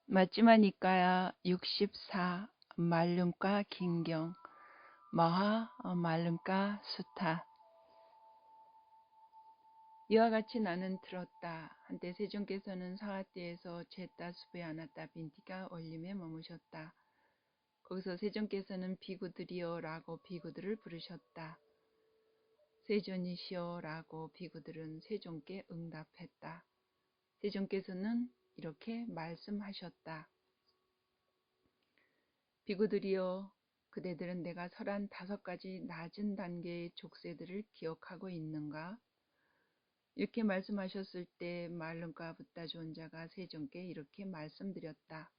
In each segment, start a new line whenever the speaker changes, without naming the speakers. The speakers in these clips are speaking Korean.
맞지마니까야 64 말름과 긴경 머하 말름과 수타. 이와 같이 나는 들었다. 한때 세존께서는 사화띠에서 제따 수부에 안았다 빈티가 올림에 머무셨다. 거기서 세존께서는 비구들이여 라고 비구들을 부르셨다. 세존이시여 라고 비구들은 세존께 응답했다. 세존께서는 이렇게 말씀하셨다. 비구들이여, 그대들은 내가 설한 5가지 낮은 단계의 족쇄들을 기억하고 있는가? 이렇게 말씀하셨을 때 말름과 붓다 존자가 세존께 이렇게 말씀드렸다.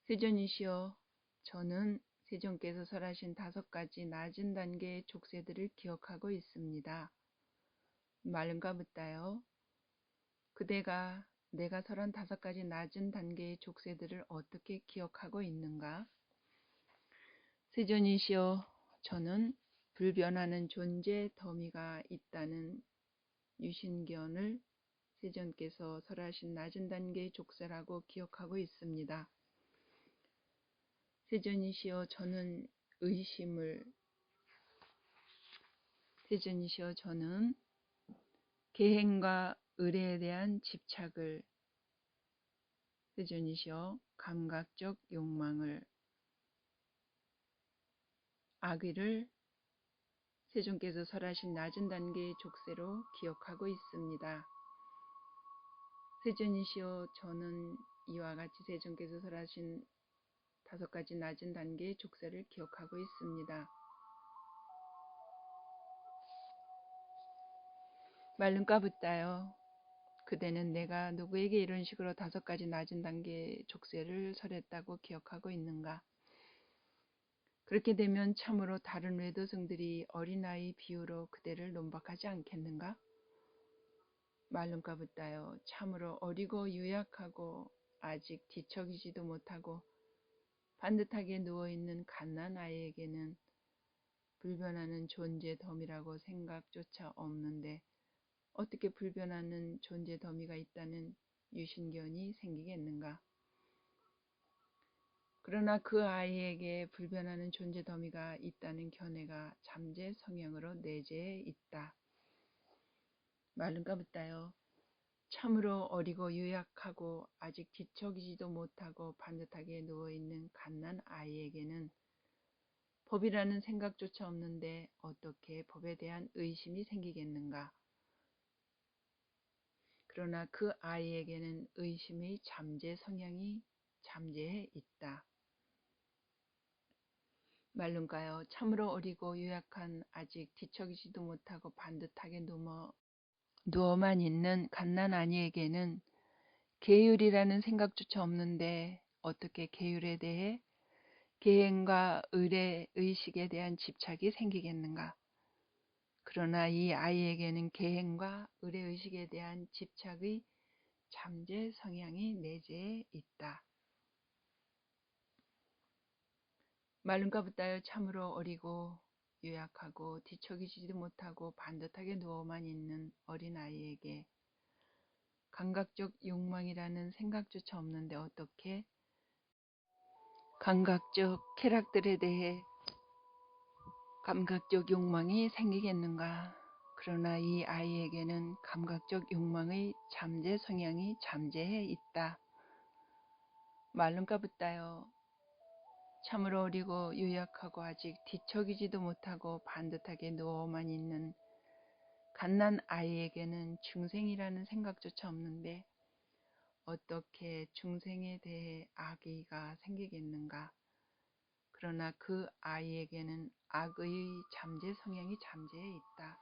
세존이시여, 저는 세존께서 설하신 5가지 낮은 단계의 족쇄들을 기억하고 있습니다. 말름과 붓다여, 그대가 내가 설한 5가지 낮은 단계의 족쇄들을 어떻게 기억하고 있는가? 세존이시여, 저는 불변하는 존재 더미가 있다는 유신견을 세존께서 설하신 낮은 단계의 족쇄라고 기억하고 있습니다. 세존이시여, 저는 세존이시여, 저는 계행과 의례에 대한 집착을, 세존이시여, 감각적 욕망을, 악의를 세존께서 설하신 낮은 단계의 족쇄로 기억하고 있습니다. 세존이시여, 저는 이와 같이 세존께서 설하신 5가지 낮은 단계의 족쇄를 기억하고 있습니다. 말름과 붓다여, 그대는 내가 누구에게 이런 식으로 5가지 낮은 단계의 족쇄를 설했다고 기억하고 있는가? 그렇게 되면 참으로 다른 외도성들이 어린아이 비유로 그대를 논박하지 않겠는가? 말름과 붓다여, 참으로 어리고 유약하고 아직 뒤척이지도 못하고 반듯하게 누워있는 갓난아이에게는 불변하는 존재 덤이라고 생각조차 없는데 어떻게 불변하는 존재 더미가 있다는 유신견이 생기겠는가? 그러나 그 아이에게 불변하는 존재 더미가 있다는 견해가 잠재 성향으로 내재해 있다. 말름과 붓다여, 참으로 어리고 유약하고 아직 뒤척이지도 못하고 반듯하게 누워있는 갓난 아이에게는 법이라는 생각조차 없는데 어떻게 법에 대한 의심이 생기겠는가? 그러나 그 아이에게는 의심의 잠재 성향이 잠재해 있다. 말름가요, 참으로 어리고 유약한 아직 뒤척이지도 못하고 반듯하게 누워만 있는 갓난아이에게는 계율이라는 생각조차 없는데 어떻게 계율에 대해 계행과 의례, 의식에 대한 집착이 생기겠는가? 그러나 이 아이에게는 계행과 의례, 의식에 대한 집착의 잠재 성향이 내재해 있다. 말름과 붓다여, 참으로 어리고 유약하고 뒤척이지도 못하고 반듯하게 누워만 있는 어린아이에게 감각적 욕망이라는 생각조차 없는데 어떻게 감각적 쾌락들에 대해 감각적 욕망이 생기겠는가? 그러나 이 아이에게는 감각적 욕망의 잠재 성향이 잠재해 있다. 말름과 붓다여, 참으로 어리고 유약하고 아직 뒤척이지도 못하고 반듯하게 누워만 있는 갓난 아이에게는 중생이라는 생각조차 없는데 어떻게 중생에 대해 악의가 생기겠는가? 그러나 그 아이에게는 악의 잠재 성향이 잠재해 있다.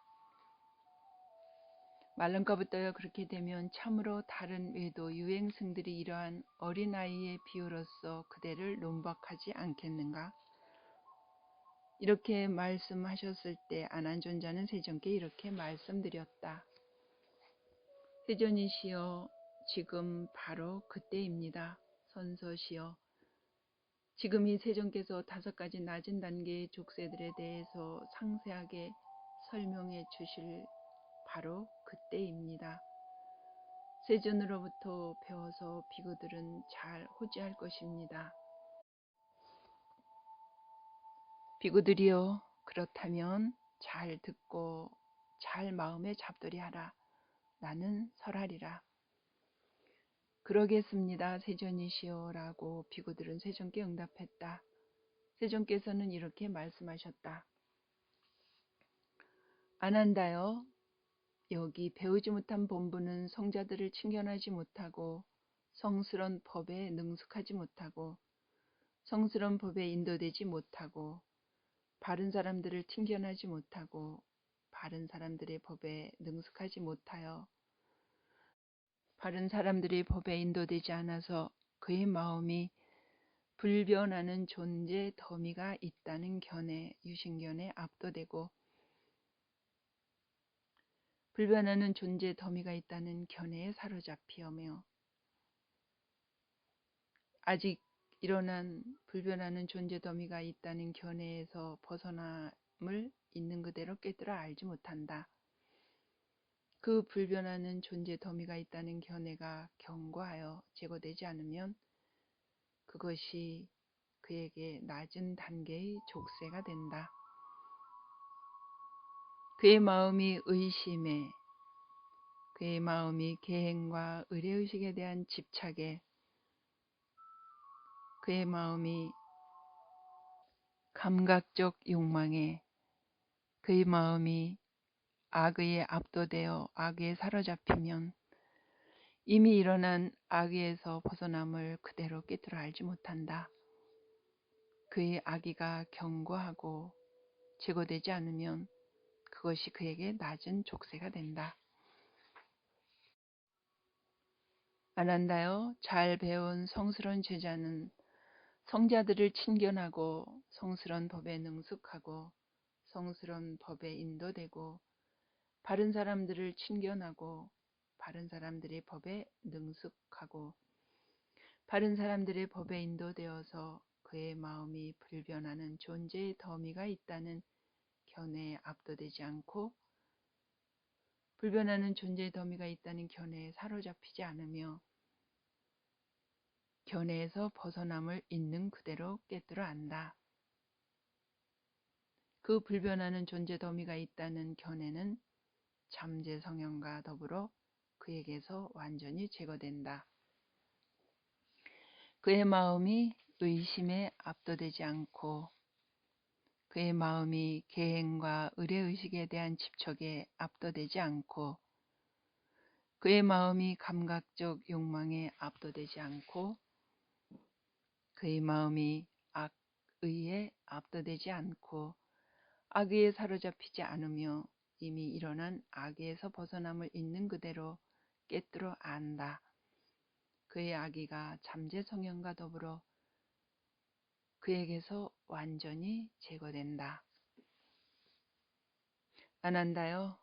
말름과 붓다여, 그렇게 되면 참으로 다른 외도 유행승들이 이러한 어린아이의 비유로서 그대를 논박하지 않겠는가? 이렇게 말씀하셨을 때 안한존자는 세존께 이렇게 말씀드렸다. 세존이시여, 지금 바로 그때입니다. 선서시여, 지금 이 세존께서 5가지 낮은 단계의 족쇄들에 대해서 상세하게 설명해 주실 바로 그때입니다. 세존으로부터 배워서 비구들은 잘 호지할 것입니다. 비구들이여, 그렇다면 잘 듣고 잘 마음에 잡돌이하라. 나는 설하리라. 그러겠습니다, 세존이시여 라고 비구들은 세존께 응답했다. 세존께서는 이렇게 말씀하셨다. 아난다여, 여기 배우지 못한 본부는 성자들을 친견하지 못하고 성스런 법에 능숙하지 못하고 성스런 법에 인도되지 못하고 바른 사람들을 튕겨나지 못하고 바른 사람들의 법에 능숙하지 못하여 바른 사람들의 법에 인도되지 않아서 그의 마음이 불변하는 존재 더미가 있다는 견해, 유신견에 압도되고 불변하는 존재 더미가 있다는 견해에 사로잡히며 아직 일어난 불변하는 존재 더미가 있다는 견해에서 벗어남을 있는 그대로 깨뜨려 알지 못한다. 그 불변하는 존재 더미가 있다는 견해가 견고하여 제거되지 않으면 그것이 그에게 낮은 단계의 족쇄가 된다. 그의 마음이 의심에, 그의 마음이 계행과 의례의식에 대한 집착에, 그의 마음이 감각적 욕망에, 그의 마음이 악의에 압도되어 악의에 사로잡히면 이미 일어난 악의에서 벗어남을 그대로 깨뜨려 알지 못한다. 그의 악의가 견고하고 제거되지 않으면 그것이 그에게 낮은 족쇄가 된다. 아난다여, 잘 배운 성스러운 제자는 성자들을 친견하고 성스러운 법에 능숙하고 성스러운 법에 인도되고 바른 사람들을 친견하고 바른 사람들의 법에 능숙하고 바른 사람들의 법에 인도되어서 그의 마음이 불변하는 존재의 더미가 있다는 견해에 압도되지 않고 불변하는 존재의 더미가 있다는 견해에 사로잡히지 않으며 견해에서 벗어남을 있는 그대로 깨뜨려 안다. 그 불변하는 존재 더미가 있다는 견해는 잠재 성향과 더불어 그에게서 완전히 제거된다. 그의 마음이 의심에 압도되지 않고 그의 마음이 계행과 의례의식에 대한 집착에 압도되지 않고 그의 마음이 감각적 욕망에 압도되지 않고 그의 마음이 악의에 압도되지 않고 악의에 사로잡히지 않으며 이미 일어난 악의에서 벗어남을 있는 그대로 깨뜨려 안다. 그의 악의가 잠재 성향과 더불어 그에게서 완전히 제거된다. 아난다여,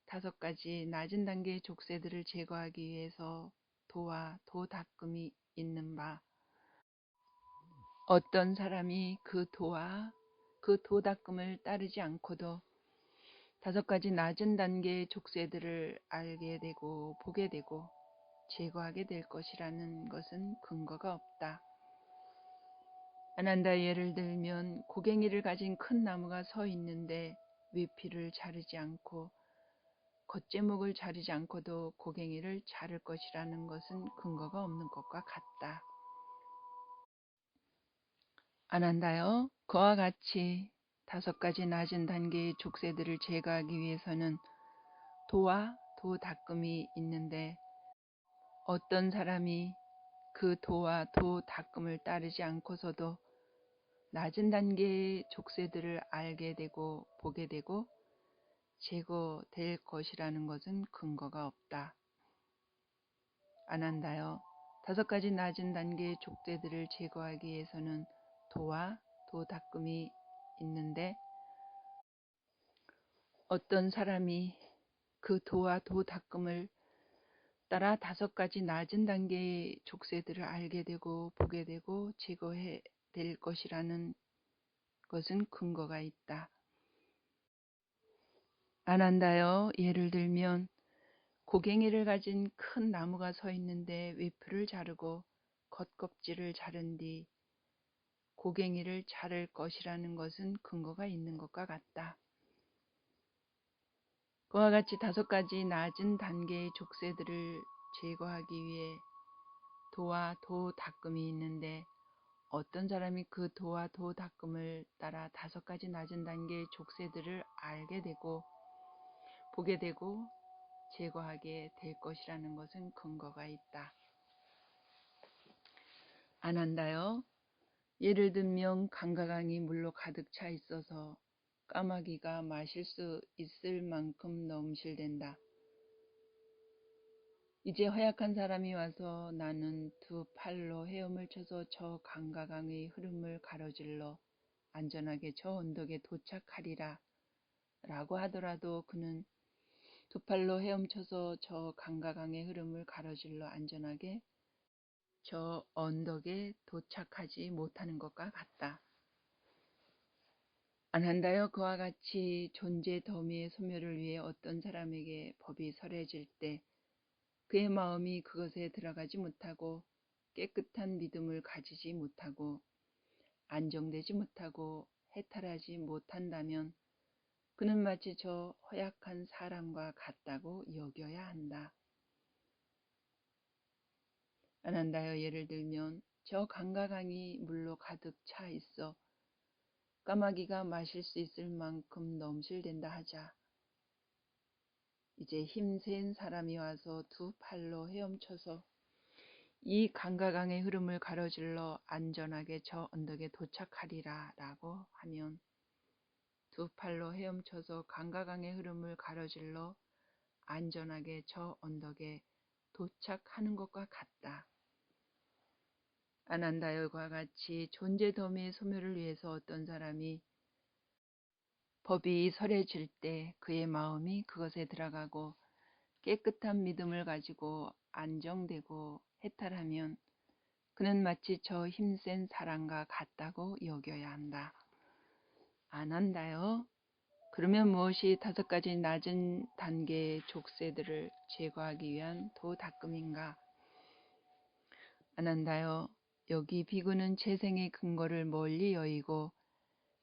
5가지 낮은 단계의 족쇄들을 제거하기 위해서 도와 도닦음이 있는 바, 어떤 사람이 그 도와 그 도닦음을 따르지 않고도 5가지 낮은 단계의 족쇄들을 알게 되고 보게 되고 제거하게 될 것이라는 것은 근거가 없다. 아난다, 예를 들면 고갱이를 가진 큰 나무가 서 있는데 위피를 자르지 않고 겉제목을 자르지 않고도 고갱이를 자를 것이라는 것은 근거가 없는 것과 같다. 아난다여, 그와 같이 5가지 낮은 단계의 족쇄들을 제거하기 위해서는 도와 도닦음이 있는데 어떤 사람이 그 도와 도닦음을 따르지 않고서도 낮은 단계의 족쇄들을 알게 되고 보게 되고 제거될 것이라는 것은 근거가 없다. 아난다여, 5가지 낮은 단계의 족쇄들을 제거하기 위해서는 도와 도닦음이 있는데 어떤 사람이 그 도와 도닦음을 따라 5가지 낮은 단계의 족쇄들을 알게 되고 보게 되고 제거해 될 것이라는 것은 근거가 있다. 아난다여, 예를 들면 고갱이를 가진 큰 나무가 서 있는데 윗풀을 자르고 겉껍질을 자른 뒤 고갱이를 자를 것이라는 것은 근거가 있는 것과 같다. 그와 같이 5가지 낮은 단계의 족쇄들을 제거하기 위해 도와 도 닦음이 있는데 어떤 사람이 그 도와 도 닦음을 따라 5가지 낮은 단계의 족쇄들을 알게 되고 보게 되고 제거하게 될 것이라는 것은 근거가 있다. 안 한다요. 예를 들면 강과 강이 물로 가득 차 있어서 까마귀가 마실 수 있을 만큼 넘실댄다. 이제 허약한 사람이 와서 나는 2팔로 헤엄을 쳐서 저 강과 강의 흐름을 가로질러 안전하게 저 언덕에 도착하리라 라고 하더라도 그는 2팔로 헤엄쳐서 저 강과 강의 흐름을 가로질러 안전하게 저 언덕에 도착하지 못하는 것과 같다. 안 한다요. 그와 같이 존재 더미의 소멸을 위해 어떤 사람에게 법이 설해질 때 그의 마음이 그것에 들어가지 못하고 깨끗한 믿음을 가지지 못하고 안정되지 못하고 해탈하지 못한다면 그는 마치 저 허약한 사람과 같다고 여겨야 한다. 안 한다요. 예를 들면 저 강과 강이 물로 가득 차 있어 까마귀가 마실 수 있을 만큼 넘실댄다 하자. 이제 힘센 사람이 와서 2팔로 헤엄쳐서 이 강과 강의 흐름을 가로질러 안전하게 저 언덕에 도착하리라 라고 하면 2팔로 헤엄쳐서 강과 강의 흐름을 가로질러 안전하게 저 언덕에 도착하는 것과 같다. 안 한다요과 같이 존재 덤의 소멸을 위해서 어떤 사람이 법이 설해질 때 그의 마음이 그것에 들어가고 깨끗한 믿음을 가지고 안정되고 해탈하면 그는 마치 저 힘센 사람과 같다고 여겨야 한다. 안 한다요. 그러면 무엇이 5가지 낮은 단계의 족쇄들을 제거하기 위한 도 닦음인가? 안 한다요. 여기 비구는 재생의 근거를 멀리 여의고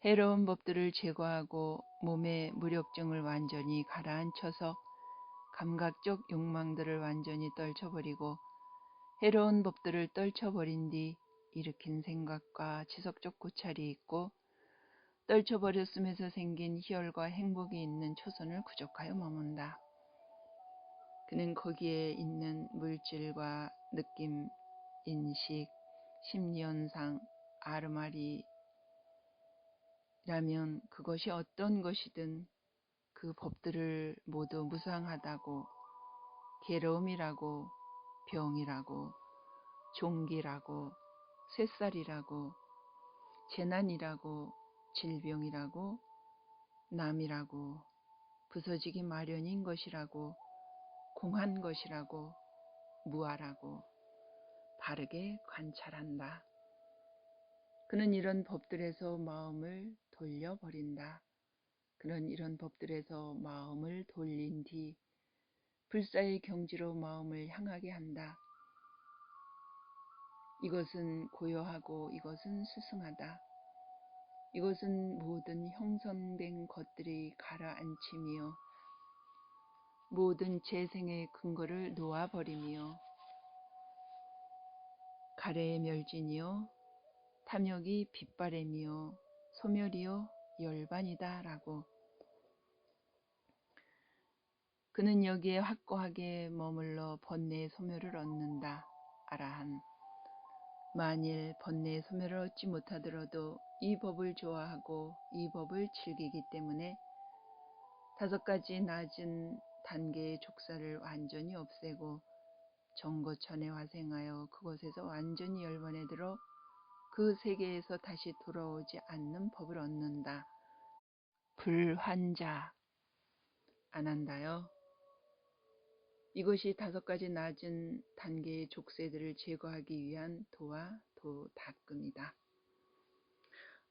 해로운 법들을 제거하고 몸의 무력증을 완전히 가라앉혀서 감각적 욕망들을 완전히 떨쳐버리고 해로운 법들을 떨쳐버린 뒤 일으킨 생각과 지속적 고찰이 있고 떨쳐버렸음에서 생긴 희열과 행복이 있는 초선을 구족하여 머문다. 그는 거기에 있는 물질과 느낌, 인식, 심리현상, 아르마리라면 그것이 어떤 것이든 그 법들을 모두 무상하다고 괴로움이라고 병이라고 종기라고 쇠살이라고 재난이라고 질병이라고 남이라고 부서지기 마련인 것이라고 공한 것이라고 무아라고 바르게 관찰한다. 그는 이런 법들에서 마음을 돌려버린다. 그는 이런 법들에서 마음을 돌린 뒤 불사의 경지로 마음을 향하게 한다. 이것은 고요하고 이것은 스승하다. 이것은 모든 형성된 것들이 가라앉히며 모든 재생의 근거를 놓아버리며 가래의 멸진이요 탐욕이 빗바램이요 소멸이요 열반이다 라고 그는 여기에 확고하게 머물러 번뇌의 소멸을 얻는다. 아라한 만일 번뇌의 소멸을 얻지 못하더라도 이 법을 좋아하고 이 법을 즐기기 때문에 5가지 낮은 단계의 족사를 완전히 없애고 정거천에 화생하여 그곳에서 완전히 열반에 들어 그 세계에서 다시 돌아오지 않는 법을 얻는다. 불환자 안 한다요. 이것이 5가지 낮은 단계의 족쇄들을 제거하기 위한 도와 도 닦음이다.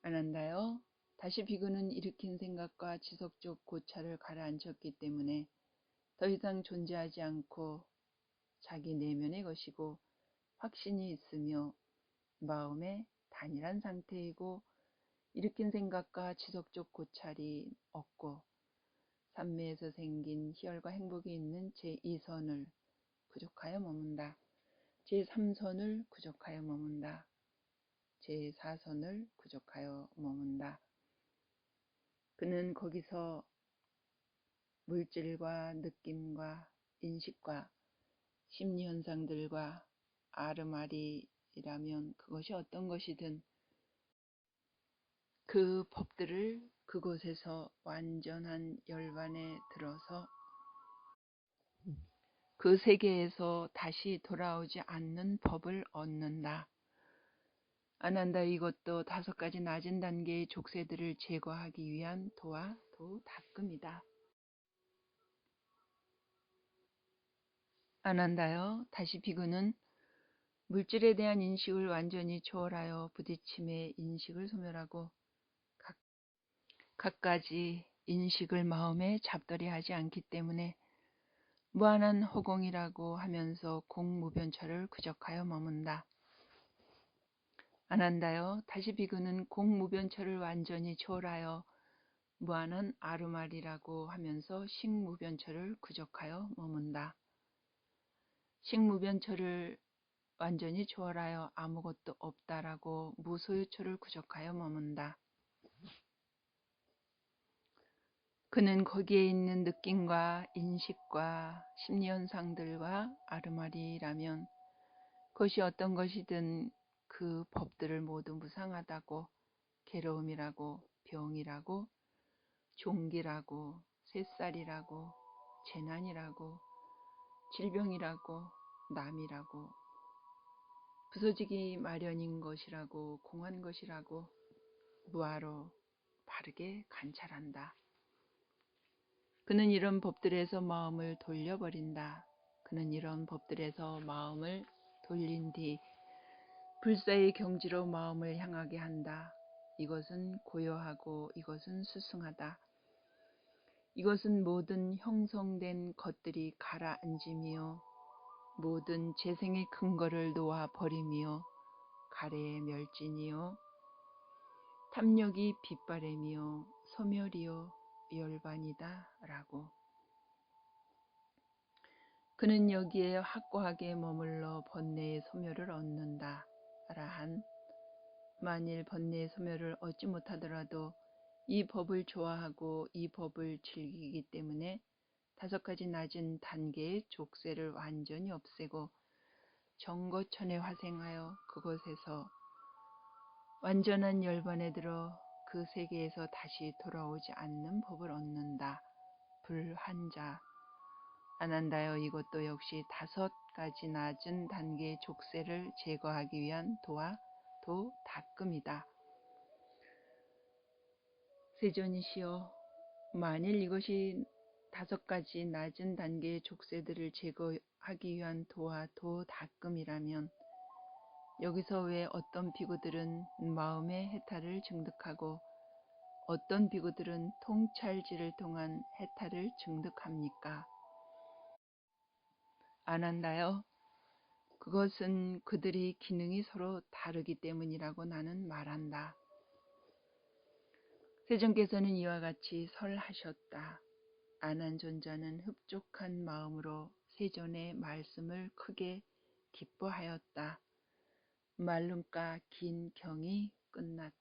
안 한다요. 다시 비구는 일으킨 생각과 지속적 고찰을 가라앉혔기 때문에 더 이상 존재하지 않고 자기 내면의 것이고 확신이 있으며 마음의 단일한 상태이고 일으킨 생각과 지속적 고찰이 없고 삼매에서 생긴 희열과 행복이 있는 제2선을 구족하여 머문다. 제3선을 구족하여 머문다. 제4선을 구족하여 머문다. 그는 거기서 물질과 느낌과 인식과 심리현상들과 아르마리라면 그것이 어떤 것이든 그 법들을 그곳에서 완전한 열반에 들어서 그 세계에서 다시 돌아오지 않는 법을 얻는다. 아난다. 이것도 5가지 낮은 단계의 족쇄들을 제거하기 위한 도와 도닦음이다. 아난다요. 다시 비구는 물질에 대한 인식을 완전히 초월하여 부딪힘의 인식을 소멸하고 갖가지 인식을 마음에 잡들이하지 않기 때문에 무한한 허공이라고 하면서 공무변처를 구족하여 머문다. 아난다요. 다시 비구는 공무변처를 완전히 초월하여 무한한 아르말이라고 하면서 식무변처를 구족하여 머문다. 식무변처를 완전히 초월하여 아무것도 없다라고 무소유초를 구족하여 머문다. 그는 거기에 있는 느낌과 인식과 심리현상들과 아르마리라면 그것이 어떤 것이든 그 법들을 모두 무상하다고 괴로움이라고 병이라고 종기라고 쇠살이라고 재난이라고 질병이라고 남이라고 부서지기 마련인 것이라고 공한 것이라고 무아로 바르게 관찰한다. 그는 이런 법들에서 마음을 돌려버린다. 그는 이런 법들에서 마음을 돌린 뒤 불사의 경지로 마음을 향하게 한다. 이것은 고요하고 이것은 수승하다. 이것은 모든 형성된 것들이 가라앉으며 모든 재생의 근거를 놓아 버리며 가래의 멸진이요 탐욕이 빛바래며 소멸이요 열반이다 라고. 그는 여기에 확고하게 머물러 번뇌의 소멸을 얻는다. 라한 만일 번뇌의 소멸을 얻지 못하더라도 이 법을 좋아하고 이 법을 즐기기 때문에 5가지 낮은 단계의 족쇄를 완전히 없애고 정거천에 화생하여 그곳에서 완전한 열반에 들어 그 세계에서 다시 돌아오지 않는 법을 얻는다. 불환자. 아난다여. 이것도 역시 5가지 낮은 단계의 족쇄를 제거하기 위한 도와 도닦음이다. 세존이시여, 만일 이것이 5가지 낮은 단계의 족쇄들을 제거하기 위한 도와 도닦음이라면 여기서 왜 어떤 비구들은 마음의 해탈을 증득하고 어떤 비구들은 통찰지를 통한 해탈을 증득합니까? 아난다요. 그것은 그들의 기능이 서로 다르기 때문이라고 나는 말한다. 세존께서는 이와 같이 설하셨다. 아난존자는 흡족한 마음으로 세존의 말씀을 크게 기뻐하였다. 말름가 긴 경이 끝났다.